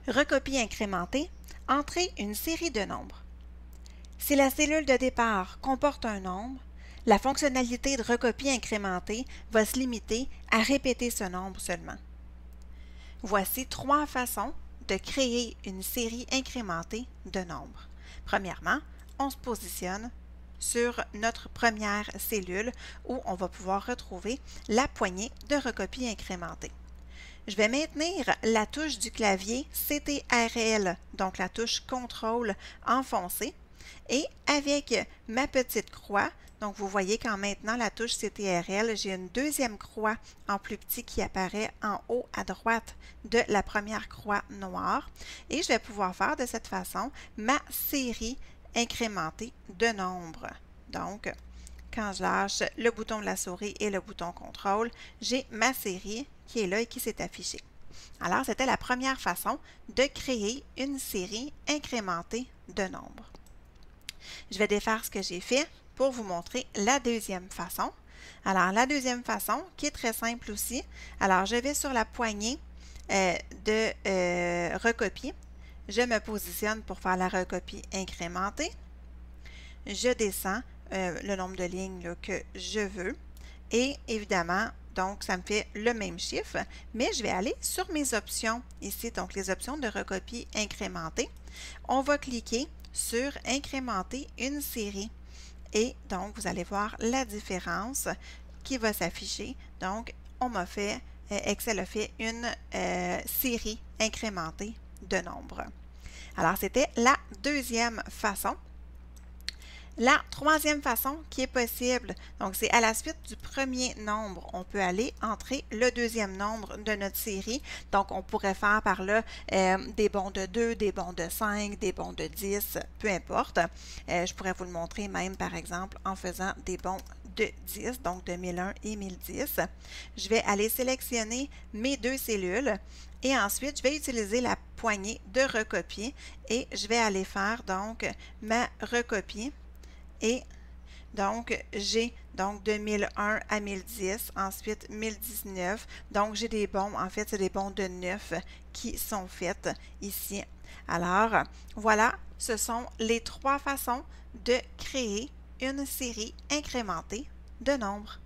Recopie incrémentée, entrez une série de nombres. Si la cellule de départ comporte un nombre, la fonctionnalité de recopie incrémentée va se limiter à répéter ce nombre seulement. Voici trois façons de créer une série incrémentée de nombres. Premièrement, on se positionne sur notre première cellule où on va pouvoir retrouver la poignée de recopie incrémentée. Je vais maintenir la touche du clavier CTRL, donc la touche contrôle enfoncée, et avec ma petite croix, donc vous voyez qu'en maintenant la touche CTRL, j'ai une deuxième croix en plus petit qui apparaît en haut à droite de la première croix noire, et je vais pouvoir faire de cette façon ma série incrémentée de nombres. Donc, quand je lâche le bouton de la souris et le bouton contrôle, j'ai ma série qui est là et qui s'est affichée. Alors, c'était la première façon de créer une série incrémentée de nombres. Je vais défaire ce que j'ai fait pour vous montrer la deuxième façon. Alors, la deuxième façon, qui est très simple aussi, alors je vais sur la poignée de recopier. Je me positionne pour faire la recopie incrémentée. Je descends le nombre de lignes là, que je veux. Et évidemment, donc, ça me fait le même chiffre, mais je vais aller sur mes options ici, donc les options de recopie incrémentée. On va cliquer sur incrémenter une série. Et donc, vous allez voir la différence qui va s'afficher. Donc, on m'a fait, Excel a fait une série incrémentée de nombres. Alors, c'était la deuxième façon. La troisième façon qui est possible, donc c'est à la suite du premier nombre, on peut aller entrer le deuxième nombre de notre série. Donc, on pourrait faire par là des bonds de 2, des bonds de 5, des bonds de 10, peu importe. Je pourrais vous le montrer même, par exemple, en faisant des bonds de 10, donc de 1001 et 1010. Je vais aller sélectionner mes deux cellules. Et ensuite, je vais utiliser la poignée de recopier et je vais aller faire donc ma recopie. Et donc, j'ai donc de 1001 à 1010, ensuite 1019. Donc, j'ai des bonds, en fait, c'est des bonds de 9 qui sont faits ici. Alors, voilà, ce sont les trois façons de créer une série incrémentée de nombres.